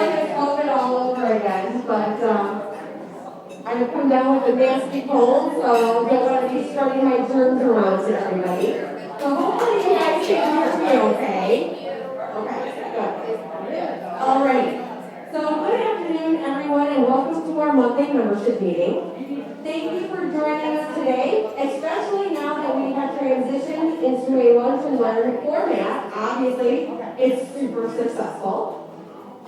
like it's COVID all over again, but I've come down with a nasty cold, so I don't want to be spreading my germs around to everybody. So hopefully you guys can hear me okay. Okay, good. All right. So good afternoon, everyone, and welcome to our monthly membership meeting. Thank you for joining us today, especially now that we have transitioned into a lunch and learn format. Obviously, it's super successful.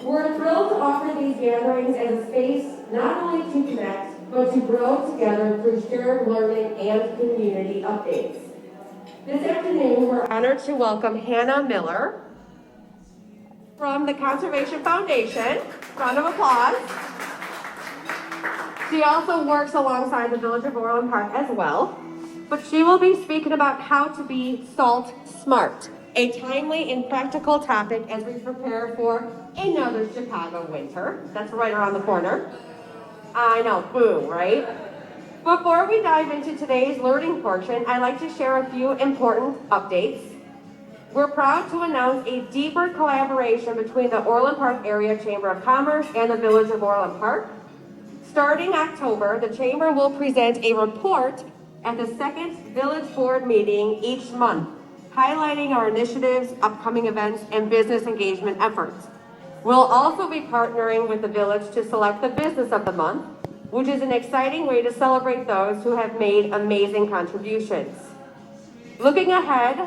We're thrilled to offer these gatherings as a space not only to connect, but to grow together through shared learning and community updates. This afternoon, we're honored to welcome Hannah Miller from the Conservation Foundation. Round of applause. She also works alongside the Village of Orland Park as well, but she will be speaking about how to be salt smart, a timely and practical topic as we prepare for another Chicago winter. That's right around the corner. I know, boom, right? Before we dive into today's learning portion, I'd like to share a few important updates. We're proud to announce a deeper collaboration between the Orland Park Area Chamber of Commerce and the Village of Orland Park. Starting October, the Chamber will present a report at the second Village Board meeting each month, highlighting our initiatives, upcoming events, and business engagement efforts. We'll also be partnering with the Village to select the Business of the Month, which is an exciting way to celebrate those who have made amazing contributions. Looking ahead,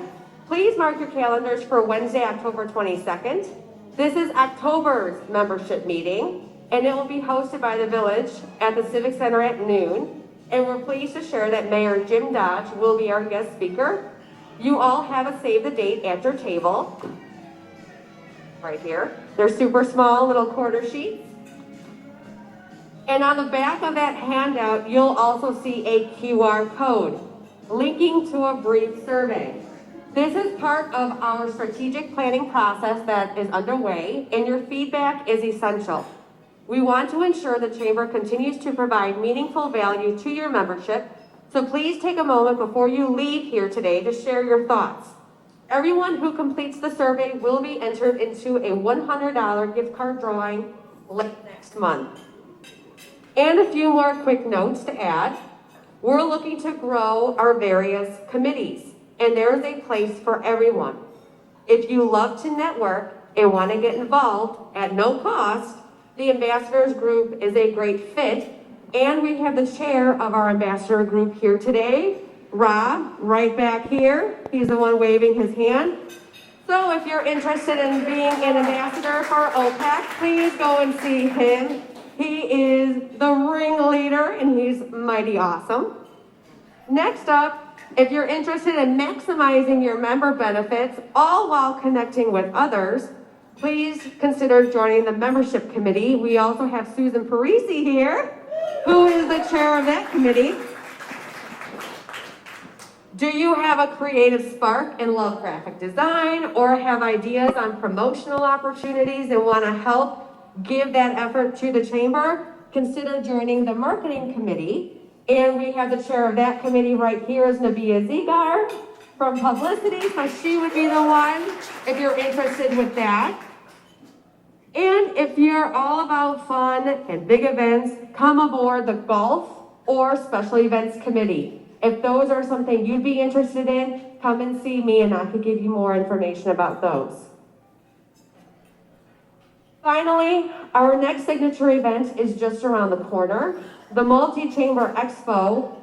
please mark your calendars for Wednesday, October 22nd. This is October's membership meeting, and it will be hosted by the Village at the Civic Center at noon. And we're pleased to share that Mayor Jim Dodge will be our guest speaker. You all have a save the date at your table, right here. They're super small little quarter sheets. And on the back of that handout, you'll also see a QR code linking to a brief survey. This is part of our strategic planning process that is underway, and your feedback is essential. We want to ensure the Chamber continues to provide meaningful value to your membership, so please take a moment before you leave here today to share your thoughts. Everyone who completes the survey will be entered into a $100 gift card drawing late next month. And a few more quick notes to add. We're looking to grow our various committees, and there is a place for everyone. If you love to network and want to get involved at no cost, the Ambassadors Group is a great fit, and we have the chair of our Ambassador Group here today, Rob, right back here. He's the one waving his hand. So if you're interested in being an ambassador for OPACC, please go and see him. He is the ringleader, and he's mighty awesome. Next up, if you're interested in maximizing your member benefits, all while connecting with others, please consider joining the membership committee. We also have Susan Parisi here, who is the chair of that committee. Do you have a creative spark and love graphic design, or have ideas on promotional opportunities and want to help give that effort to the Chamber? Consider joining the marketing committee. And we have the chair of that committee right here is Nabia Zigar from publicity, so she would be the one if you're interested with that. And if you're all about fun and big events, come aboard the golf or special events committee. If those are something you'd be interested in, come and see me and I could give you more information about those. Finally, our next signature event is just around the corner. The Multi-Chamber Expo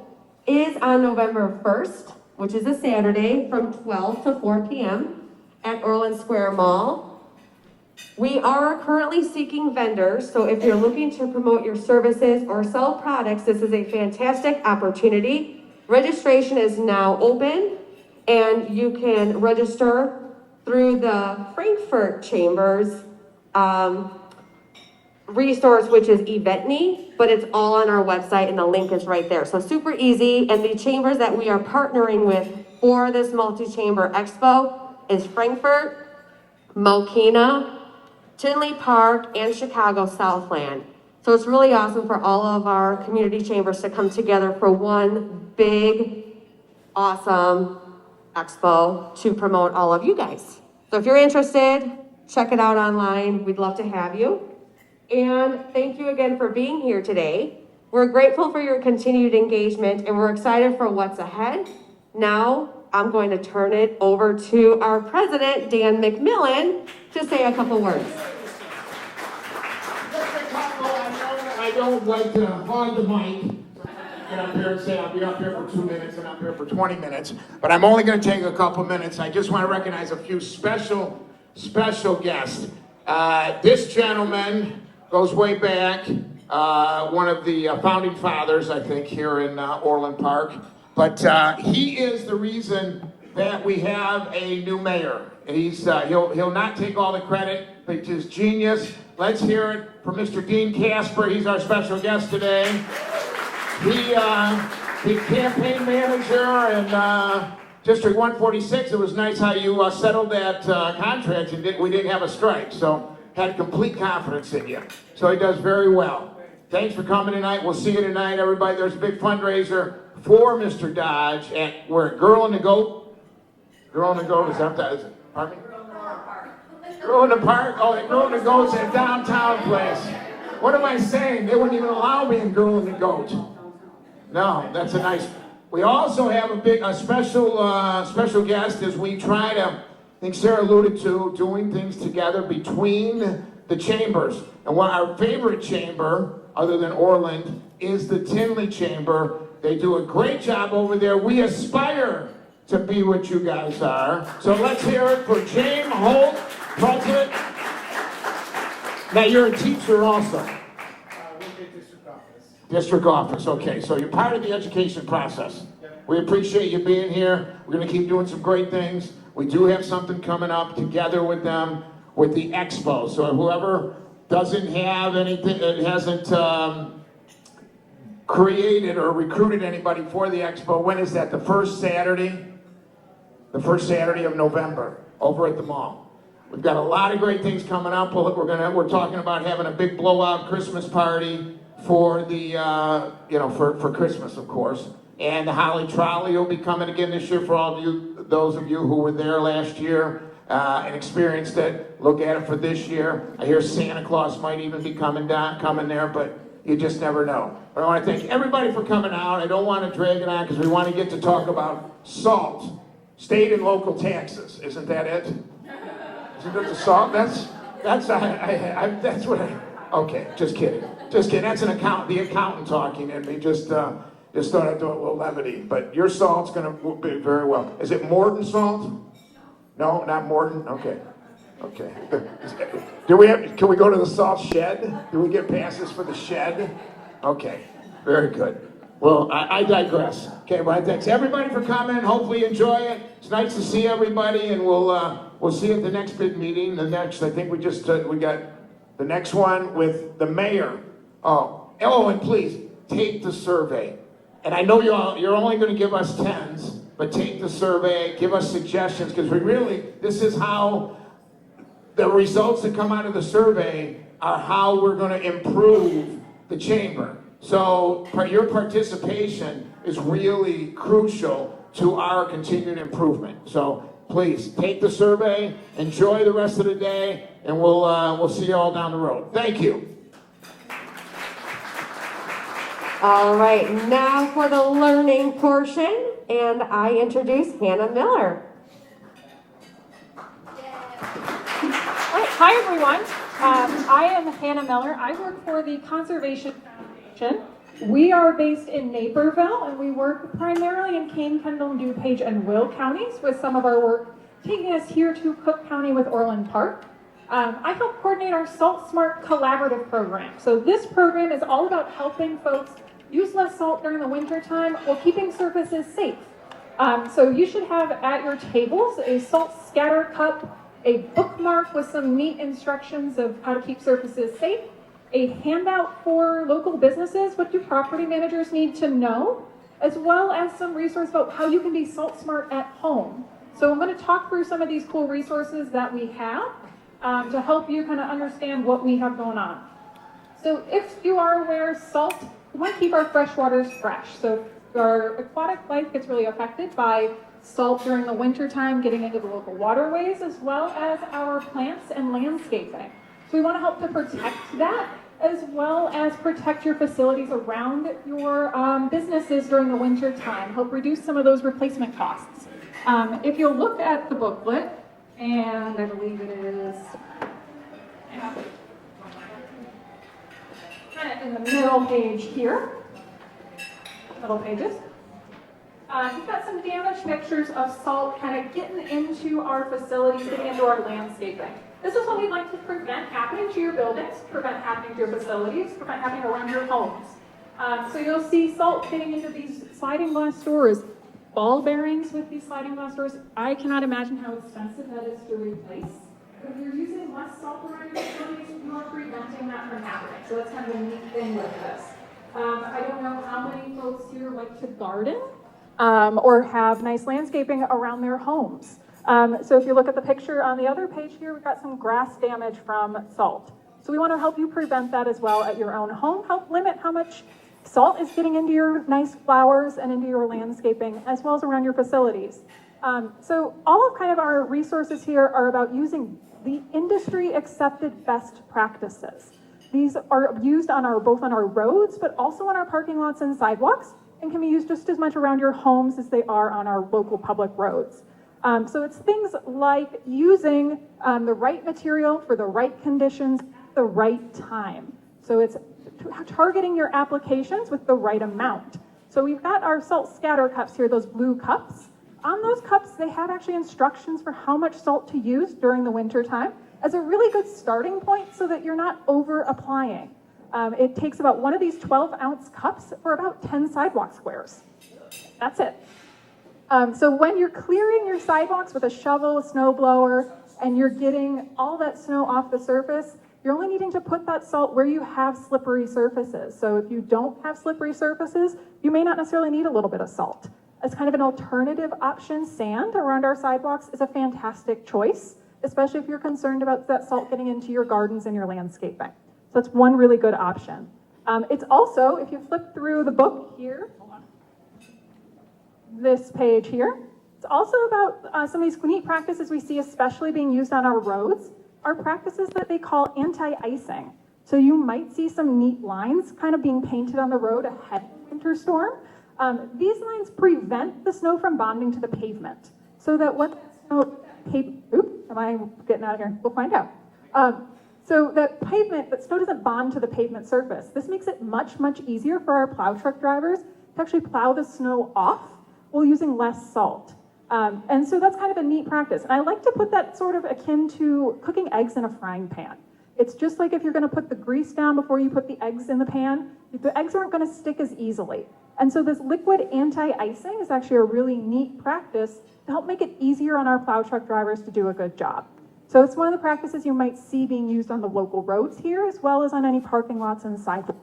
is on November 1st, which is a Saturday, from 12 to 4 p.m. at Orland Square Mall. We are currently seeking vendors, so if you're looking to promote your services or sell products, this is a fantastic opportunity. Registration is now open, and you can register through the Frankfurt Chamber's resource, which is EventMe, but it's all on our website, and the link is right there. So super easy, and the chambers that we are partnering with for this multi-chamber expo is Frankfurt, Mokina, Tinley Park, and Chicago Southland. So it's really awesome for all of our community chambers to come together for one big, awesome expo to promote all of you guys. So if you're interested, check it out online. We'd love to have you. And thank you again for being here today. We're grateful for your continued engagement and we're excited for what's ahead. Now, I'm going to turn it over to our president, Dan McMillan, to say a couple words. I don't like to hog the mic, get up here and say I'll be up here for 2 minutes and up here for 20 minutes, but I'm only going to take a couple minutes. I just want to recognize a few special guests. This gentleman goes way back, one of the founding fathers, I think, here in Orland Park, but he is the reason that we have a new mayor. He'll not take all the credit, but his genius. Let's hear it from Mr. Dean Casper. He's our special guest today. He the campaign manager in District 146. It was nice how you settled that contract and we didn't have a strike. So had complete confidence in you. So he does very well. Thanks for coming tonight. We'll see you tonight, everybody. There's a big fundraiser for Mr. Dodge we're at Girl in the Goat. Girl in the Goat, is that is it? Pardon me? Girl in the Park? Oh, Girl in the Goat's at downtown place. What am I saying? They wouldn't even allow me in Girl in the Goat. No, that's a nice. We also have a special guest as we try to, I think Sarah alluded to, doing things together between the chambers. And what our favorite chamber, other than Orland, is the Tinley Chamber. They do a great job over there. We aspire to be what you guys are. So let's hear it for James Holt, President. Now you're a teacher also. District office. District office, okay. So you're part of the education process. We appreciate you being here. We're gonna keep doing some great things. We do have something coming up together with them with the expo. So whoever doesn't have anything, hasn't created or recruited anybody for the expo, when is that? The first Saturday? The first Saturday of November over at the mall. We've got a lot of great things coming up. We're talking about having a big blowout Christmas party for the for Christmas, of course. And the Holly Trolley will be coming again this year for all of you, those of you who were there last year and experienced it. Look at it for this year. I hear Santa Claus might even be coming there, but you just never know. But I want to thank everybody for coming out. I don't want to drag it on because we want to get to talk about SALT, state and local taxes. Isn't that it? Isn't it the SALT? That's what I, okay, just kidding. Just kidding. That's the accountant talking in me. Just thought I'd do a little levity. But your salt's going to be very well. Is it Morton salt? No, not Morton? Okay. Okay. Can we go to the salt shed? Do we get passes for the shed? Okay. Very good. Well, I digress. Okay, well, thanks everybody for coming. Hopefully you enjoy it. It's nice to see everybody, and we'll see you at the next big meeting. I think we got the next one with the mayor. Oh, and please take the survey. And I know you're only going to give us 10s, but take the survey, give us suggestions, because this is how the results that come out of the survey are how we're going to improve the chamber. So your participation is really crucial to our continued improvement. So please take the survey, enjoy the rest of the day, and we'll see you all down the road. Thank you. All right, now for the learning portion, and I introduce Hannah Miller. Hi, everyone. I am Hannah Miller. I work for the Conservation Foundation. We are based in Naperville, and we work primarily in Kane, Kendall, DuPage, and Will counties, with some of our work taking us here to Cook County with Orland Park. I help coordinate our Salt Smart Collaborative program. So this program is all about helping folks use less salt during the winter time while keeping surfaces safe. So you should have at your tables a salt scatter cup, a bookmark with some neat instructions of how to keep surfaces safe, a handout for local businesses, what do property managers need to know, as well as some resource about how you can be salt smart at home. So I'm going to talk through some of these cool resources that we have to help you kind of understand what we have going on. So if you are aware, salt, we want to keep our fresh waters fresh. So our aquatic life gets really affected by salt during the winter time getting into the local waterways, as well as our plants and landscaping. So So we want to help to protect that, as well as protect your facilities around your businesses during the winter time, help reduce some of those replacement costs. If you'll look at the booklet, and I believe it is kind of in the middle page here, middle pages. We've got some damaged pictures of salt kind of getting into our facilities, getting into our landscaping. This is what we'd like to prevent happening to your buildings, prevent happening to your facilities, prevent happening around your homes. So you'll see salt getting into these sliding glass doors, ball bearings with these sliding glass doors. I cannot imagine how expensive that is to replace. But if you're using less salt around your facilities, you are preventing that from happening. So that's kind of a neat thing with this. I don't know how many folks here like to garden or have nice landscaping around their homes. So if you look at the picture on the other page here, we've got some grass damage from salt. So we want to help you prevent that as well at your own home, help limit how much salt is getting into your nice flowers and into your landscaping, as well as around your facilities. So all of kind of our resources here are about using the industry accepted best practices. These are used on both on our roads, but also on our parking lots and sidewalks, and can be used just as much around your homes as they are on our local public roads. So it's things like using the right material for the right conditions at the right time. So it's targeting your applications with the right amount. So we've got our salt scatter cups here, those blue cups. On those cups, they have actually instructions for how much salt to use during the winter time as a really good starting point so that you're not over applying. It takes about one of these 12-ounce cups for about 10 sidewalk squares. That's it. So when you're clearing your sidewalks with a shovel, a snow blower, and you're getting all that snow off the surface, you're only needing to put that salt where you have slippery surfaces. So if you don't have slippery surfaces, you may not necessarily need a little bit of salt. As kind of an alternative option, sand around our sidewalks is a fantastic choice, especially if you're concerned about that salt getting into your gardens and your landscaping. So that's one really good option. It's also, if you flip through the book here, this page here, it's also about some of these neat practices we see especially being used on our roads are practices that they call anti-icing. So you might see some neat lines kind of being painted on the road ahead of the winter storm. These lines prevent the snow from bonding to the pavement so that when snow, am I getting out of here? We'll find out. So that snow doesn't bond to the pavement surface. This makes it much, much easier for our plow truck drivers to actually plow the snow off while using less salt. And so that's kind of a neat practice. And I like to put that sort of akin to cooking eggs in a frying pan. It's just like if you're gonna put the grease down before you put the eggs in the pan, the eggs aren't gonna stick as easily. And so this liquid anti-icing is actually a really neat practice to help make it easier on our plow truck drivers to do a good job. So it's one of the practices you might see being used on the local roads here, as well as on any parking lots and sidewalks.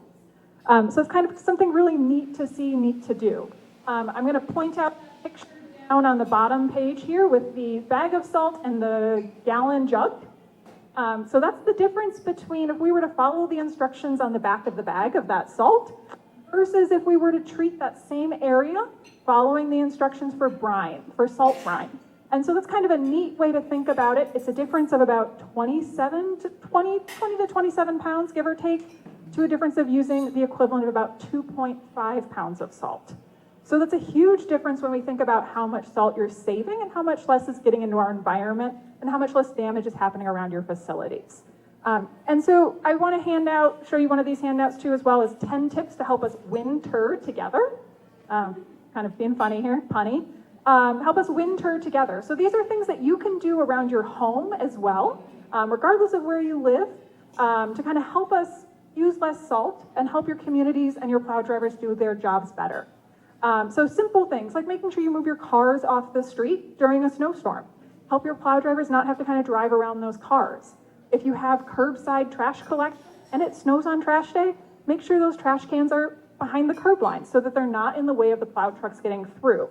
So it's kind of something really neat to see, neat to do. I'm gonna point out a picture down on the bottom page here with the bag of salt and the gallon jug. So that's the difference between if we were to follow the instructions on the back of the bag of that salt versus if we were to treat that same area following the instructions for brine, for salt brine. And so that's kind of a neat way to think about it. It's a difference of about 20 to 27 pounds, give or take, to a difference of using the equivalent of about 2.5 pounds of salt. So that's a huge difference when we think about how much salt you're saving and how much less is getting into our environment and how much less damage is happening around your facilities. And so I want to show you one of these handouts too, as well as 10 tips to help us winter together. Kind of being funny here, punny. Help us winter together. So these are things that you can do around your home as well, regardless of where you live, to kind of help us use less salt and help your communities and your plow drivers do their jobs better. So simple things like making sure you move your cars off the street during a snowstorm. Help your plow drivers not have to kind of drive around those cars. If you have curbside trash collection and it snows on trash day, make sure those trash cans are behind the curb line so that they're not in the way of the plow trucks getting through.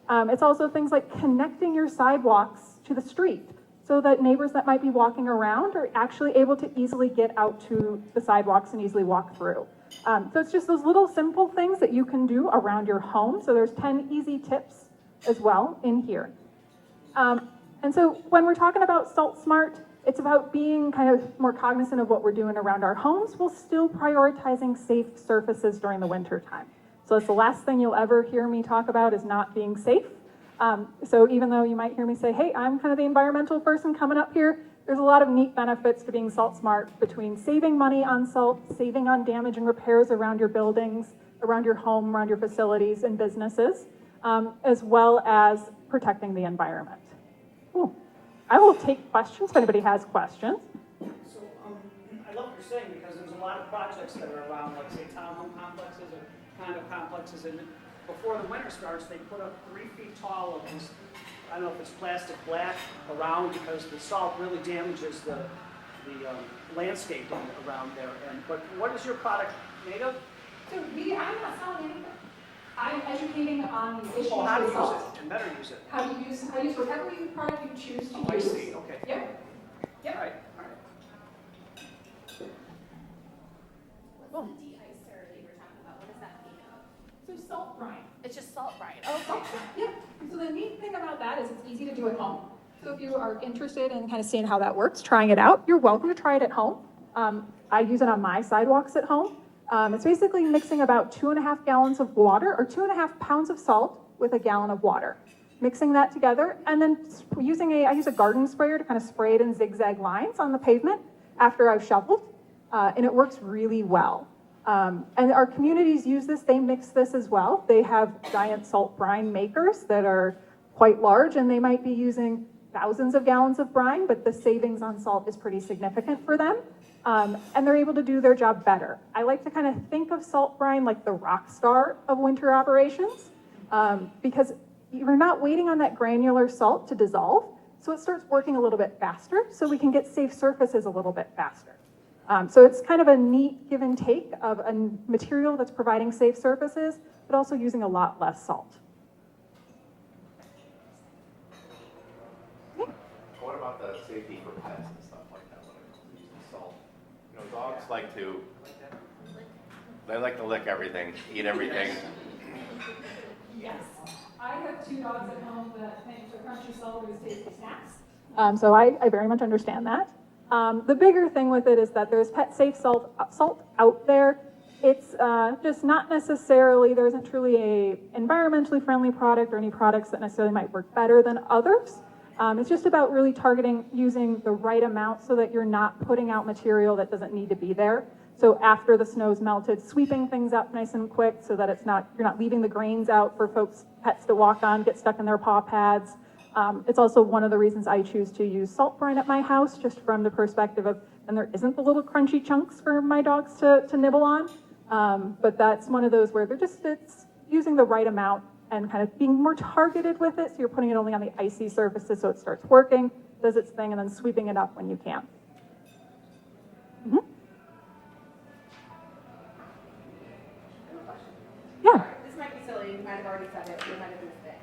It's also things like connecting your sidewalks to the street so that neighbors that might be walking around are actually able to easily get out to the sidewalks and easily walk through. So it's just those little simple things that you can do around your home. So there's 10 easy tips as well in here. And so when we're talking about Salt Smart, it's about being kind of more cognizant of what we're doing around our homes while still prioritizing safe surfaces during the winter time. So it's the last thing you'll ever hear me talk about is not being safe. So even though you might hear me say, hey, I'm kind of the environmental person coming up here, there's a lot of neat benefits to being salt smart between saving money on salt, saving on damage and repairs around your buildings, around your home, around your facilities and businesses, as well as protecting the environment. Cool. I will take questions if anybody has questions. So, I love what you're saying because there's a lot of projects that are around, like say townhome complexes or condo complexes, and before the winter starts, they put up 3 feet tall of these, I don't know if it's plastic black around because the salt really damages the landscaping around there. But what is your product made of? So I'm not selling anything. I'm educating on the issues Oh, how to with use salt. it and better use it. How to use whatever product you choose to Oh, I use. see, okay. Yep. Yep. All right. What's the de-icer that you were talking about? What does that mean? So salt brine. It's just salt brine. Oh, yeah. So the neat thing about that is it's easy to do at home. So if you are interested in kind of seeing how that works, trying it out, you're welcome to try it at home. I use it on my sidewalks at home. It's basically mixing about 2.5 gallons of water or 2.5 pounds of salt with a gallon of water. Mixing that together and then I use a garden sprayer to kind of spray it in zigzag lines on the pavement after I've shoveled. And it works really well. And our communities use this, they mix this as well. They have giant salt brine makers that are quite large and they might be using thousands of gallons of brine, but the savings on salt is pretty significant for them. And they're able to do their job better. I like to kind of think of salt brine like the rock star of winter operations because you're not waiting on that granular salt to dissolve, so it starts working a little bit faster so we can get safe surfaces a little bit faster. So it's kind of a neat give and take of a material that's providing safe surfaces, but also using a lot less salt. Yeah. What about the safety for pets and stuff like that when it comes to using salt? You know, dogs like to lick everything, eat everything. Yes. I have 2 dogs at home that think the crunchy salt is tasty snacks. So I very much understand that. The bigger thing with it is that there's pet safe salt out there. It's just not necessarily, there isn't truly a environmentally friendly product or any products that necessarily might work better than others. It's just about really targeting using the right amount so that you're not putting out material that doesn't need to be there. So after the snow's melted, sweeping things up nice and quick so that you're not leaving the grains out for pets to walk on, get stuck in their paw pads. It's also one of the reasons I choose to use salt brine at my house, just from the perspective of, and there isn't the little crunchy chunks for my dogs to nibble on. But that's one of those where it's using the right amount and kind of being more targeted with it. So you're putting it only on the icy surfaces so it starts working, does its thing, and then sweeping it up when you can. Mm-hmm. Yeah. This might be silly, you might have already said it, you might have missed it.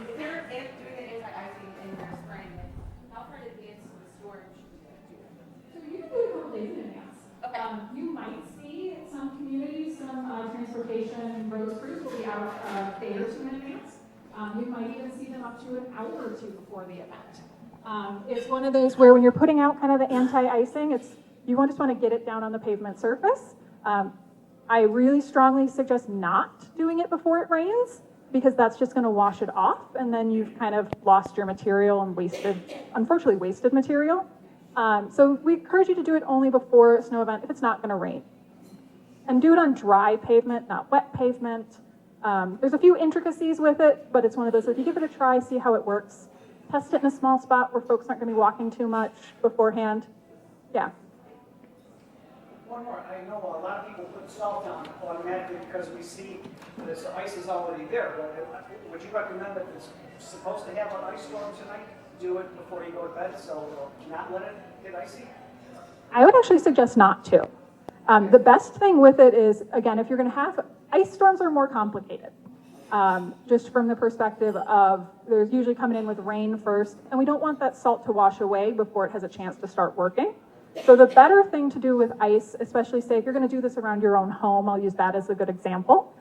If you're doing the anti-icing and you're spraying it, how far in advance of the storage should you do it? So you can do it a couple days in advance. Okay. You might see some communities, some transportation road crews will be out a day or 2 in advance. You might even see them up to an hour or 2 before the event. It's one of those where when you're putting out kind of the anti-icing, you just want to get it down on the pavement surface. I really strongly suggest not doing it before it rains because that's just going to wash it off and then you've kind of lost your material and unfortunately wasted material. So we encourage you to do it only before a snow event if it's not going to rain. And do it on dry pavement, not wet pavement. There's a few intricacies with it, but it's one of those, if you give it a try, see how it works. Test it in a small spot where folks aren't going to be walking too much beforehand. Yeah. One more, I know a lot of people put salt on automatically because we see this ice is already there, but would you recommend that it's supposed to have an ice storm tonight? Do it before you go to bed, so not let it get icy? I would actually suggest not to. The best thing with it is, again, if you're going to have, ice storms are more complicated. Just from the perspective of, there's usually coming in with rain first, and we don't want that salt to wash away before it has a chance to start working. So the better thing to do with ice, especially say if you're going to do this around your own home, I'll use that as a good example,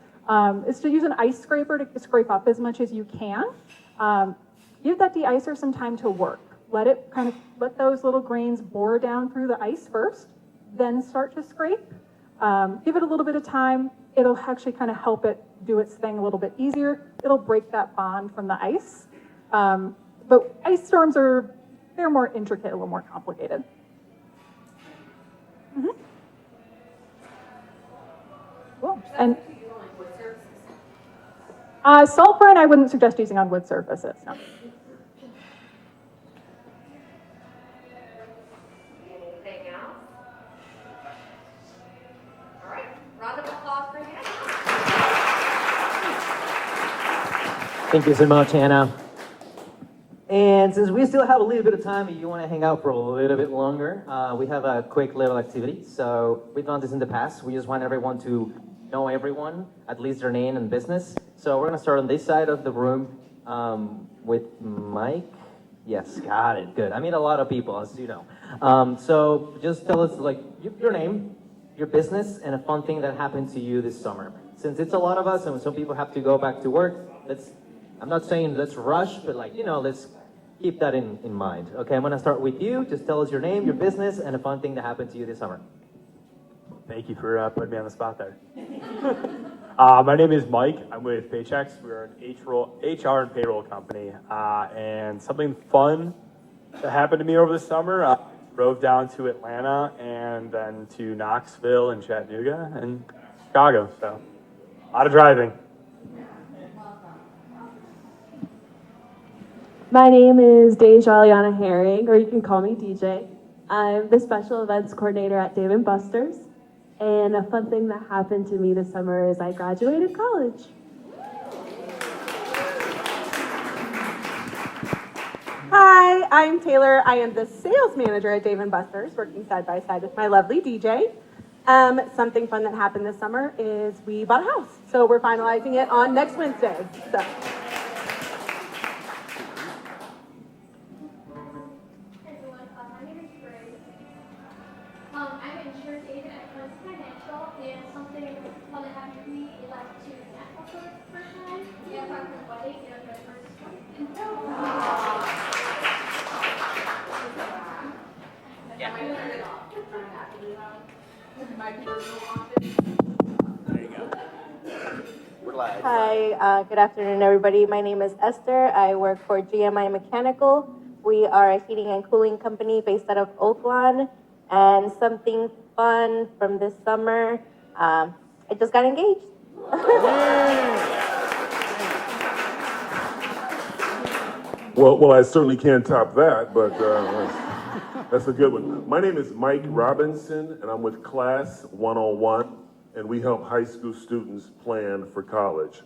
is to use an ice scraper to scrape up as much as you can. Give that de-icer some time to work. let those little grains bore down through the ice first, then start to scrape. Give it a little bit of time. It'll actually kind of help it do its thing a little bit easier. It'll break that bond from the ice. But ice storms they're more intricate, a little more complicated. Mm-hmm. Cool. And salt brine, I wouldn't suggest using on wood surfaces. No. Anything else? All right, round of applause for Hannah. Thank you so much, Hannah. And since we still have a little bit of time, if you want to hang out for a little bit longer, we have a quick little activity. So we've done this in the past. We just want everyone to know everyone, at least their name and business. So we're going to start on this side of the room with Mike. Yes, got it. Good. I meet a lot of people, as you know. So just tell us like your name, your business, and a fun thing that happened to you this summer. Since it's a lot of us and some people have to go back to work, I'm not saying let's rush, but let's keep that in mind. Okay, I'm going to start with you. Just tell us your name, your business, and a fun thing that happened to you this summer. Thank you for putting me on the spot there. My name is Mike. I'm with Paychecks. We're an HR and payroll company. And something fun that happened to me over the summer, I drove down to Atlanta and then to Knoxville and Chattanooga and Chicago. So a lot of driving. My name is Dejaliana Herring, or you can call me DJ. I'm the special events coordinator at Dave & Buster's. And a fun thing that happened to me this summer is I graduated college. Hi, I'm Taylor. I am the sales manager at Dave & Buster's, working side by side with my lovely DJ. Something fun that happened this summer is we bought a house. So we're finalizing it on next Wednesday. So. I'm an insurance agent at First Financial, and something fun that happened to me is I went to Nashville for the first time, and my wedding, and my first Hi, good afternoon, everybody. My name is Esther. I work for GMI Mechanical. We are a heating and cooling company based out of Oakland. And something fun from this summer, I just got engaged. Well, I certainly can't top that, but that's a good one. My name is Mike Robinson, and I'm with Class 101, and we help high school students plan for college.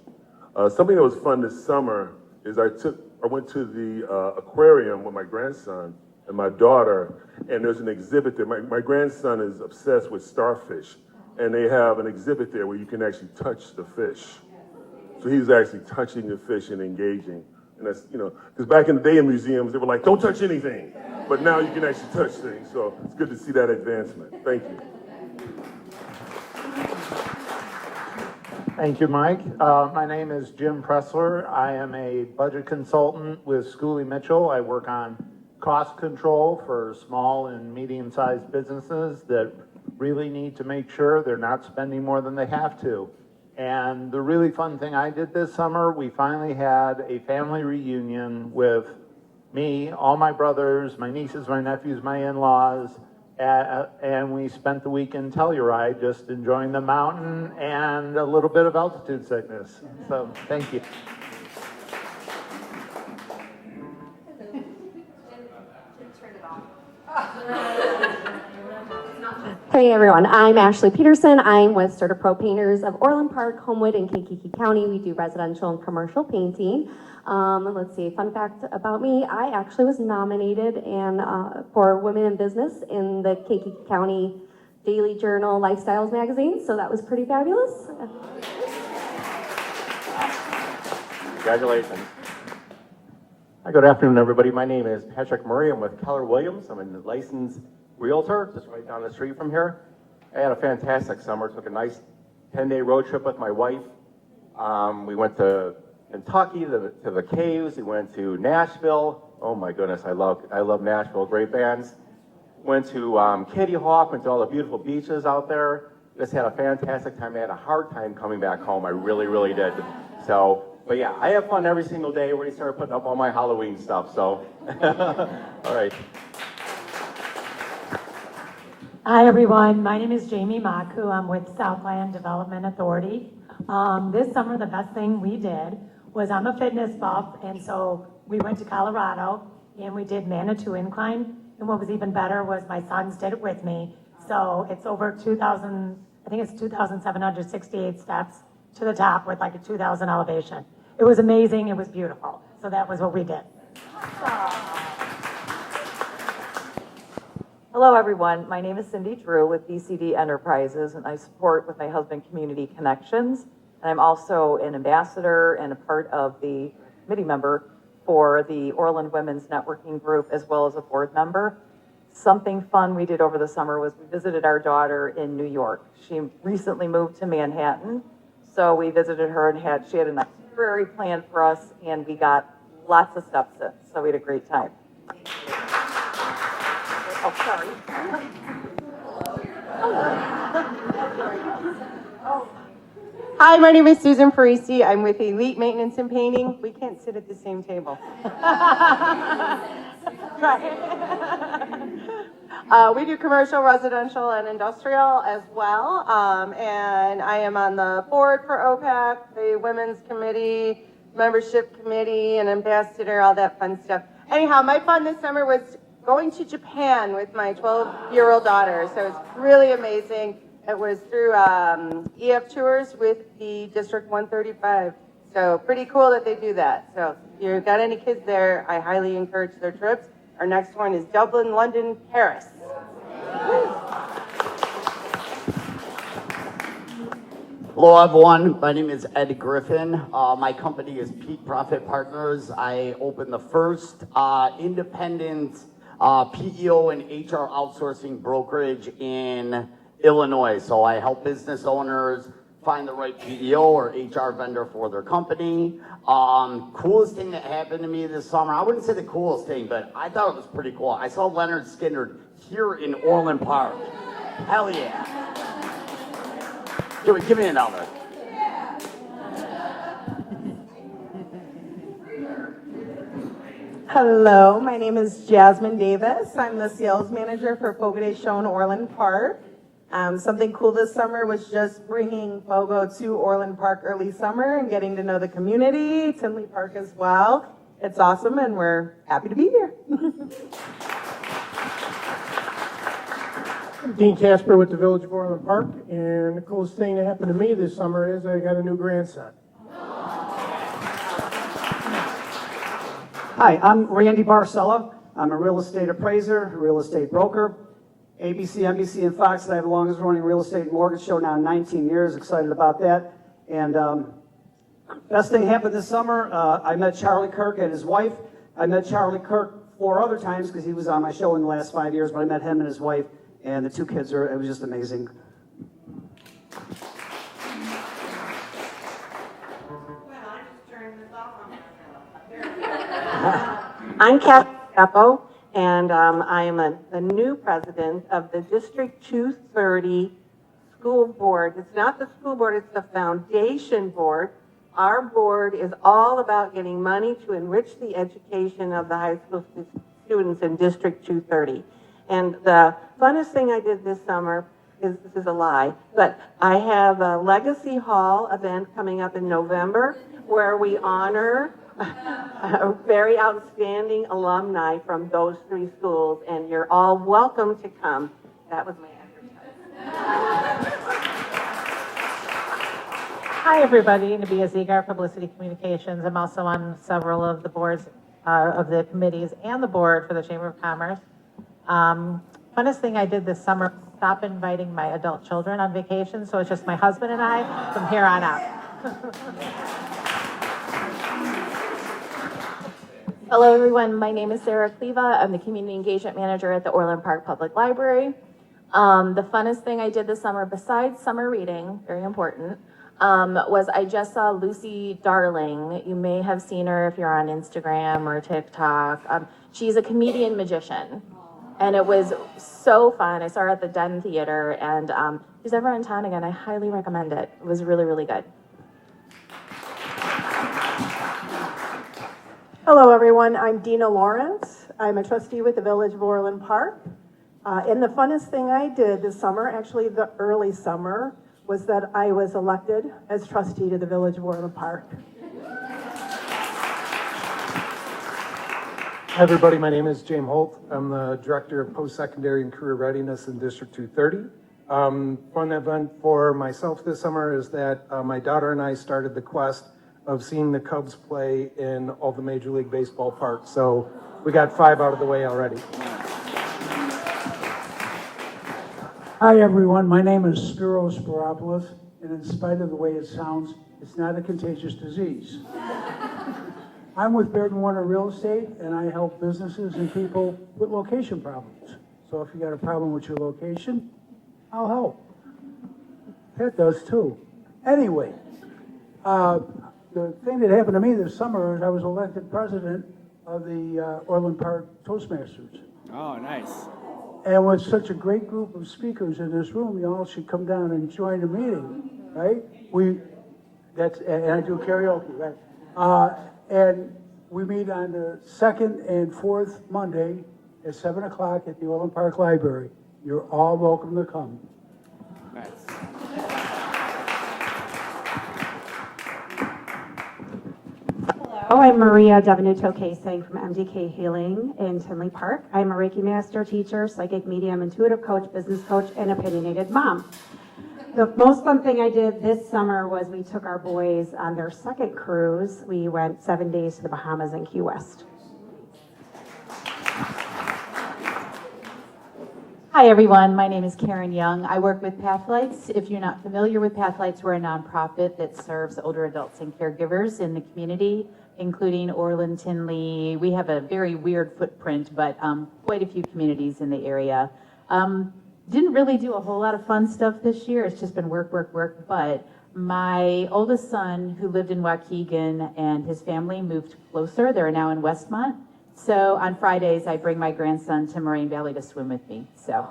Something that was fun this summer is I went to the aquarium with my grandson and my daughter, and there's an exhibit there. My grandson is obsessed with starfish, and they have an exhibit there where you can actually touch the fish. So he was actually touching the fish and engaging. And that's, because back in the day in museums, they were like, don't touch anything. But now you can actually touch things. So it's good to see that advancement. Thank you. Thank you, Mike. My name is Jim Pressler. I am a budget consultant with Schooley Mitchell. I work on cost control for small and medium-sized businesses that really need to make sure they're not spending more than they have to. And the really fun thing I did this summer, we finally had a family reunion with me, all my brothers, my nieces, my nephews, my in-laws, and we spent the week in Telluride just enjoying the mountain and a little bit of altitude sickness. So thank you. Hey everyone, I'm Ashley Peterson. I'm with CertaPro Painters of Orland Park, Homewood, and Kankakee County. We do residential and commercial painting. Let's see, fun fact about me, I actually was nominated for Women in Business in the Kankakee County Daily Journal Lifestyles magazine, so that was pretty fabulous. Congratulations. Hi, good afternoon, everybody. My name is Patrick Murray. I'm with Keller Williams. I'm a licensed realtor just right down the street from here. I had a fantastic summer. Took a nice 10-day road trip with my wife. We went to Kentucky, to the caves. We went to Nashville, Oh my goodness, I love Nashville. Great bands. Went to Kitty Hawk, went to all the beautiful beaches out there. Just had a fantastic time. I had a hard time coming back home. I really, really did. So, but yeah, I have fun every single day. Already started putting up all my Halloween stuff. So, all right. Hi, everyone. My name is Jamie Maku. I'm with Southland Development Authority. This summer, the best thing we did was I'm a fitness buff, and so we went to Colorado, and we did Manitou Incline. And what was even better was my sons did it with me. So it's over 2,000, I think it's 2,768 steps to the top with like a 2,000 elevation. It was amazing. It was beautiful. So that was what we did. Hello, everyone. My name is Cindy Drew with BCD Enterprises, and I support with my husband Community Connections. And I'm also an ambassador and a part of the committee member for the Orland Women's Networking Group, as well as a board member. Something fun we did over the summer was we visited our daughter in New York. She recently moved to Manhattan, so we visited her and she had an itinerary planned for us, and we got lots of steps in, so we had a great time. Oh, sorry. Hi, my name is Susan Parisi. I'm with Elite Maintenance and Painting. We can't sit at the same table. We do commercial, residential, and industrial as well. And I am on the board for OPACC, the Women's Committee, Membership Committee, and Ambassador, all that fun stuff. Anyhow, my fun this summer was going to Japan with my 12-year-old daughter. So it's really amazing. It was through EF Tours with the District 135. So pretty cool that they do that. So if you've got any kids there, I highly encourage their trips. Our next one is Dublin, London, Paris. Hello, everyone. My name is Ed Griffin. My company is Peak Profit Partners. I opened the first independent PEO and HR outsourcing brokerage in Illinois. So I help business owners find the right PEO or HR vendor for their company. Coolest thing that happened to me this summer, I wouldn't say the coolest thing, but I thought it was pretty cool. I saw Leonard Skinner here in Orland Park. Hell yeah. Give me another. Hello, my name is Jasmine Davis. I'm the sales manager for Fogo Show in Orland Park. Something cool this summer was just bringing Fogo to Orland Park early summer and getting to know the community, Tinley Park as well. It's awesome, and we're happy to be here. I'm Dean Casper with the Village of Orland Park, and the coolest thing that happened to me this summer is I got a new grandson. Hi, I'm Randy Barcella. I'm a real estate appraiser, a real estate broker. ABC, NBC, and Fox, I have the longest running real estate and mortgage show now, 19 years. Excited about that. And best thing happened this summer, I met Charlie Kirk and his wife. I met Charlie Kirk 4 other times because he was on my show in the last 5 years, but I met him and his wife, and the 2 kids it was just amazing. I'm Kathy Capo, and I am a new president of the District 230 School Board. It's not the school board, it's the foundation board. Our board is all about getting money to enrich the education of the high school students in District 230. And the funnest thing I did this summer is, this is a lie, but I have a Legacy Hall event coming up in November where we honor a very outstanding alumni from those 3 schools, and you're all welcome to come. That was my advertisement. Hi, everybody. Nabia Zigar, Publicity Communications. I'm also on several of the boards of the committees and the board for the Chamber of Commerce. Funnest thing I did this summer, stop inviting my adult children on vacation, so it's just my husband and I from here on out. Hello, everyone. My name is Sarah Cleva. I'm the Community Engagement Manager at the Orland Park Public Library. The funnest thing I did this summer, besides summer reading, very important, was I just saw Lucy Darling. You may have seen her if you're on Instagram or TikTok. She's a comedian magician. And it was so fun. I saw her at the Den Theater, and if she's ever in town again, I highly recommend it. It was really, really good. Hello, everyone. I'm Dina Lawrence. I'm a trustee with the Village of Orland Park. And the funnest thing I did this summer, actually the early summer, was that I was elected as trustee to the Village of Orland Park. Hi, everybody. My name is James Holt. I'm the Director of Post-Secondary and Career Readiness in District 230. Fun event for myself this summer is that my daughter and I started the quest of seeing the Cubs play in all the Major League Baseball parks. So we got 5 out of the way already. Hi, everyone. My name is Spiros Spiropoulos, and in spite of the way it sounds, it's not a contagious disease. I'm with Baird & Warner Real Estate, and I help businesses and people with location problems. So if you got a problem with your location, I'll help. Pat does too. Anyway, the thing that happened to me this summer is I was elected president of the Orland Park Toastmasters. Oh, nice. And with such a great group of speakers in this room, you all should come down and join the meeting, right? And I do karaoke, right? And we meet on the 2nd and 4th Monday at 7 o'clock at the Orland Park Library. You're all welcome to come. Nice. Hello, I'm Maria Devenuto-Casing from MDK Healing in Tinley Park. I'm a Reiki master, teacher, psychic medium, intuitive coach, business coach, and opinionated mom. The most fun thing I did this summer was we took our boys on their second cruise. We went 7 days to the Bahamas and Key West. Hi, everyone. My name is Karen Young. I work with Pathlights. If you're not familiar with Pathlights, we're a nonprofit that serves older adults and caregivers in the community, including Orland, Tinley. We have a very weird footprint, but quite a few communities in the area. Didn't really do a whole lot of fun stuff this year. It's just been work, work, work. But my oldest son, who lived in Waukegan, and his family moved closer. They're now in Westmont. So on Fridays, I bring my grandson to Moraine Valley to swim with me. So.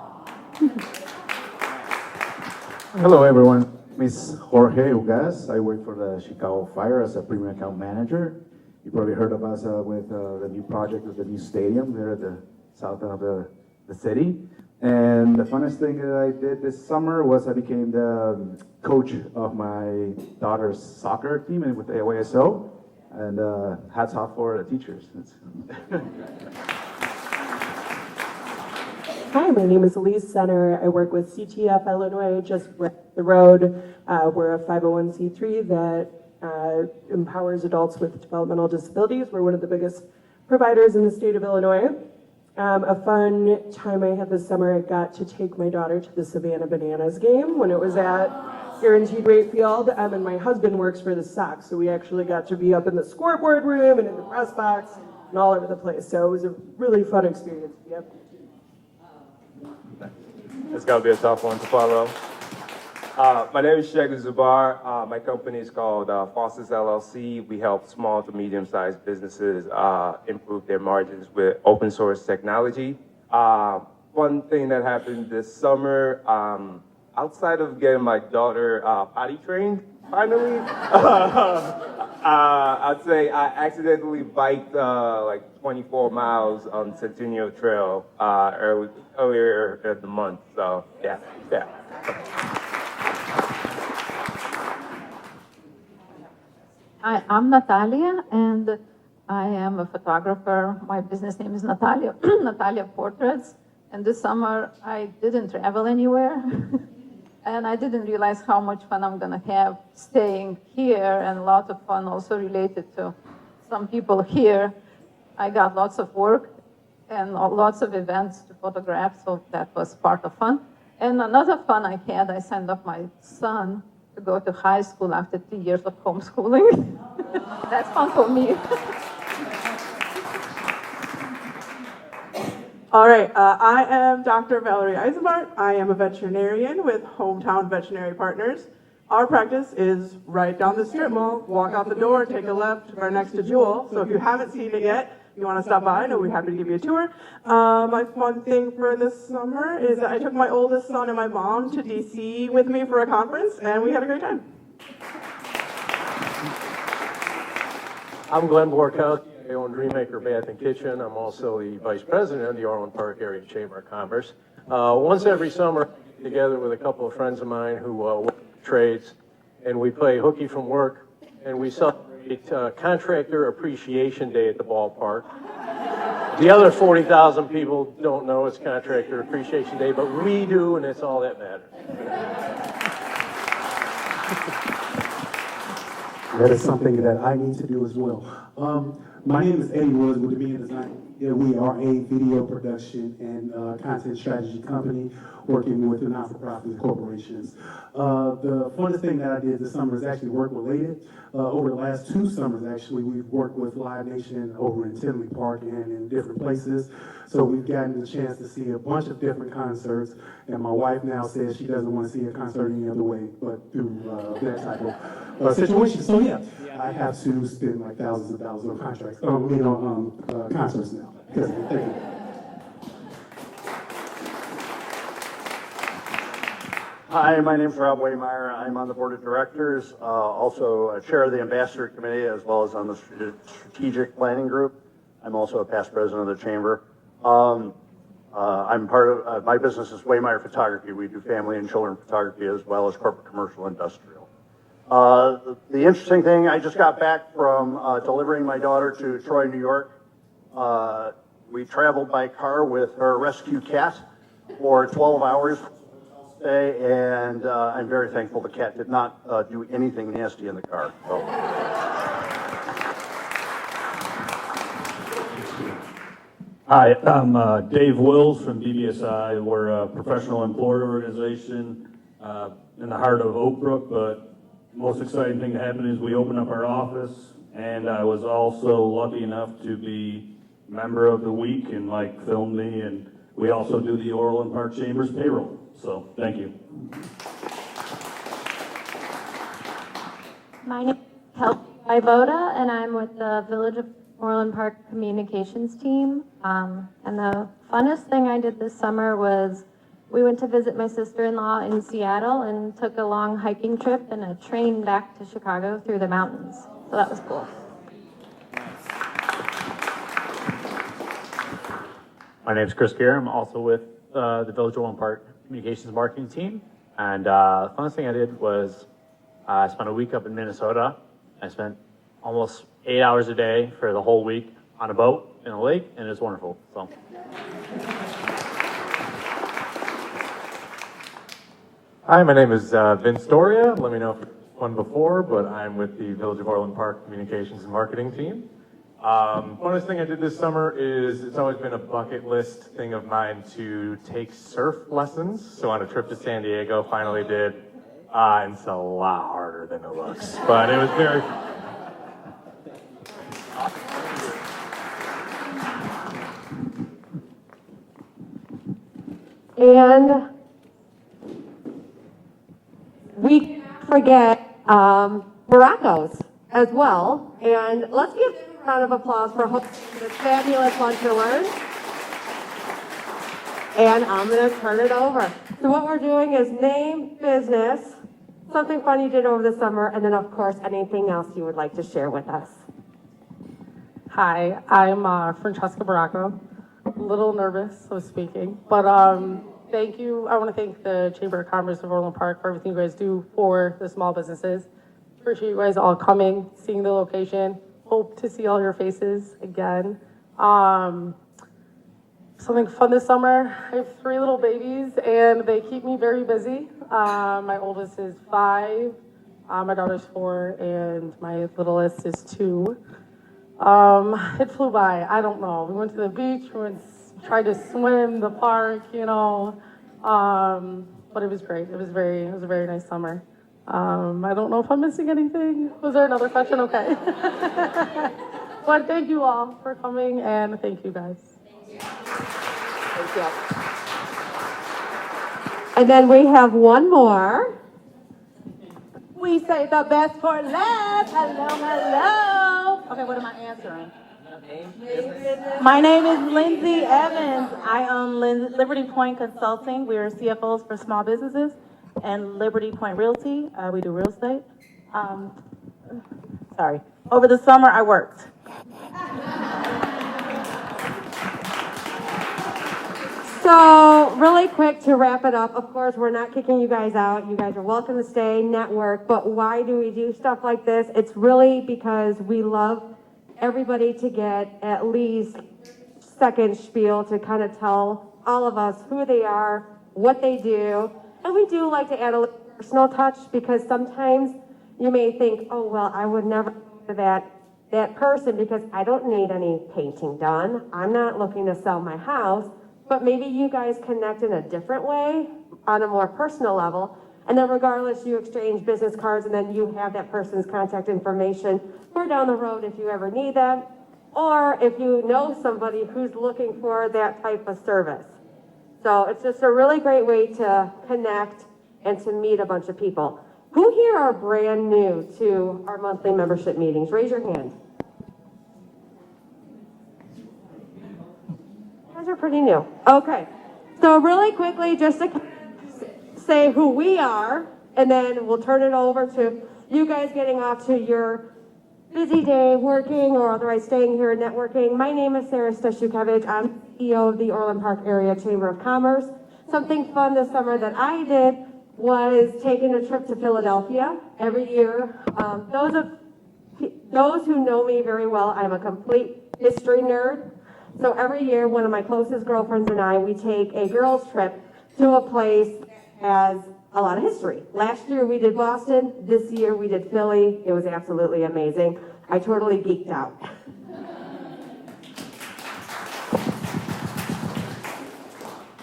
Hello, everyone. Miss Jorge Ugas. I work for the Chicago Fire as a premium account manager. You probably heard of us with the new project with the new stadium there at the south end of the city. And the funnest thing that I did this summer was I became the coach of my daughter's soccer team with the AYSO. And hats off for the teachers. Hi, my name is Elise Center. I work with CTF Illinois, just right up the road. We're a 501c3 that empowers adults with developmental disabilities. We're one of the biggest providers in the state of Illinois. A fun time I had this summer, I got to take my daughter to the Savannah Bananas game when it was at Guaranteed Rate Field, and my husband works for the Sox, so we actually got to be up in the scoreboard room and in the press box and all over the place. So it was a really fun experience. Yep. It's got to be a tough one to follow. My name is Sheikh Zubar. My company is called Foster's LLC. We help small to medium-sized businesses improve their margins with open source technology. One thing that happened this summer, outside of getting my daughter potty trained, finally, I'd say I accidentally biked like 24 miles on Centennial Trail earlier in the month. So yeah. Hi, I'm Natalia, and I am a photographer. My business name is Natalia, Natalia Portraits. And this summer, I didn't travel anywhere. And I didn't realize how much fun I'm gonna have staying here, and a lot of fun also related to some people here. I got lots of work and lots of events to photograph, so that was part of fun. And another fun I had, I signed up my son to go to high school after 3 years of homeschooling. That's fun for me. All right, I am Dr. Valerie Eisenbart. I am a veterinarian with Hometown Veterinary Partners. Our practice is right down the strip mall. Walk out the door, take a left, right next to Jewel. So if you haven't seen it yet, you want to stop by, and we'll be happy to give you a tour. My fun thing for this summer is that I took my oldest son and my mom to DC with me for a conference, and we had a great time. I'm Glenn Borkowski. I own Dreammaker Bath and Kitchen. I'm also the vice president of the Orland Park Area Chamber of Commerce. Once every summer, I get together with a couple of friends of mine who work trades, and we play hooky from work, and we celebrate Contractor Appreciation Day at the ballpark. The other 40,000 people don't know it's Contractor Appreciation Day, but we do, and it's all that matters. That is something that I need to do as well. My name is Eddie Woods with Dominion Design. Yeah, we are a video production and content strategy company working with the not-for-profit corporations. The funnest thing that I did this summer is actually work related. Over the last 2 summers, actually, we've worked with Live Nation over in Tinley Park and in different places. So we've gotten the chance to see a bunch of different concerts. And my wife now says she doesn't want to see a concert any other way but through that type of situation. So yeah, I have to spend like thousands and thousands of contracts, concerts now. Thank you. Hi, my name is Rob Waymeyer. I'm on the board of directors, also chair of the ambassador committee, as well as on the strategic planning group. I'm also a past president of the chamber. I'm part of, my business is Waymeyer Photography. We do family and children photography as well as corporate, commercial, industrial. The interesting thing, I just got back from delivering my daughter to Troy, New York. We traveled by car with her rescue cat for 12 hours today, and I'm very thankful the cat did not do anything nasty in the car. So. Hi, I'm Dave Wills from BBSI. We're a professional employer organization in the heart of Oak Brook, but most exciting thing to happen is we opened up our office, and I was also lucky enough to be member of the week, and Mike filmed me, and we also do the Orland Park Chamber's payroll. So thank you. My name is Kelsey Ivoda, and I'm with the Village of Orland Park Communications team. And the funnest thing I did this summer was we went to visit my sister-in-law in Seattle and took a long hiking trip and a train back to Chicago through the mountains. So that was cool. My name is Chris Gear. I'm also with the Village of Orland Park Communications Marketing team. And the funnest thing I did was I spent a week up in Minnesota. I spent almost 8 hours a day for the whole week on a boat in a lake, and it's wonderful. So. Hi, my name is Vince Doria. Let me know if you've won before, but I'm with the Village of Orland Park Communications and Marketing team. Funnest thing I did this summer is it's always been a bucket list thing of mine to take surf lessons. So on a trip to San Diego, finally did. And it's a lot harder than it looks, but it was very fun. And we can't forget Morocco's as well. And let's give them a round of applause for hosting this fabulous lunch and learn. And I'm going to turn it over. So what we're doing is name business, something fun you did over the summer, and then of course anything else you would like to share with us. Hi, I'm Francesca Baracco. A little nervous of speaking, but thank you. I want to thank the Chamber of Commerce of Orland Park for everything you guys do for the small businesses. Appreciate you guys all coming, seeing the location. Hope to see all your faces again. Something fun this summer. I have 3 little babies, and they keep me very busy. My oldest is 5, my daughter's 4, and my littlest is 2. It flew by. I don't know. We went to the beach. We tried to swim the park, you know. But it was great. It was a very nice summer. I don't know if I'm missing anything. Was there another question? Okay. But thank you all for coming, and thank you guys. Thank you. And then we have one more. We say the best for last. Hello, hello. Okay, what am I answering? My name is Lindsay Evans. I own Liberty Point Consulting. We're CFOs for small businesses, and Liberty Point Realty. We do real estate. Sorry. Over the summer, I worked. So really quick to wrap it up, of course, we're not kicking you guys out. You guys are welcome to stay, network, but why do we do stuff like this? It's really because we love everybody to get at least second spiel to kind of tell all of us who they are, what they do, and we do like to add a little personal touch because sometimes you may think, oh, well, I would never go to that person because I don't need any painting done. I'm not looking to sell my house. But maybe you guys connect in a different way on a more personal level. And then regardless, you exchange business cards and then you have that person's contact information for down the road if you ever need them. Or if you know somebody who's looking for that type of service. So it's just a really great way to connect and to meet a bunch of people. Who here are brand new to our monthly membership meetings? Raise your hand. Are pretty new. Okay. So really quickly, just to say who we are, and then we'll turn it over to you guys getting off to your busy day working or otherwise staying here and networking. My name is Sarah Stashukevich. I'm CEO of the Orland Park Area Chamber of Commerce. Something fun this summer that I did was taking a trip to Philadelphia every year. Those who know me very well, I'm a complete history nerd. So every year, one of my closest girlfriends and I, we take a girls' trip to a place that has a lot of history. Last year we did Boston. This year we did Philly. It was absolutely amazing. I totally geeked out.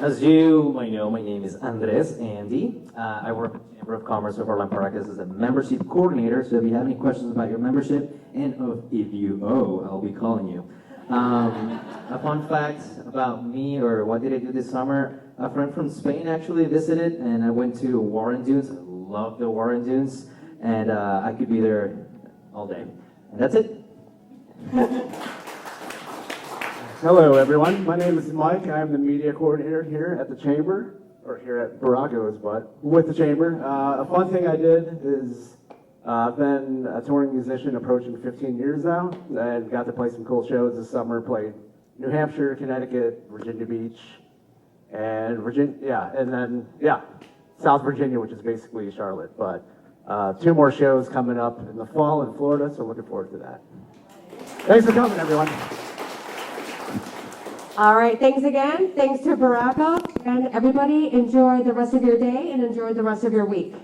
As you might know, my name is Andres Andy. I work at the Chamber of Commerce of Orland Park as a membership coordinator. So if you have any questions about your membership, and if you owe, I'll be calling you. A fun fact about me, or what did I do this summer? A friend from Spain actually visited, and I went to Warren Dunes. I love the Warren Dunes, and I could be there all day. And that's it. Hello, everyone. My name is Mike. I'm the media coordinator here at the Chamber, or here at Baracos, but with the Chamber. A fun thing I did is I've been a touring musician approaching 15 years now, and got to play some cool shows this summer. Played New Hampshire, Connecticut, Virginia Beach, and South Virginia, which is basically Charlotte. But 2 more shows coming up in the fall in Florida, so looking forward to that. Thanks for coming, everyone. All right, thanks again. Thanks to Baracco, and everybody enjoy the rest of your day and enjoy the rest of your week.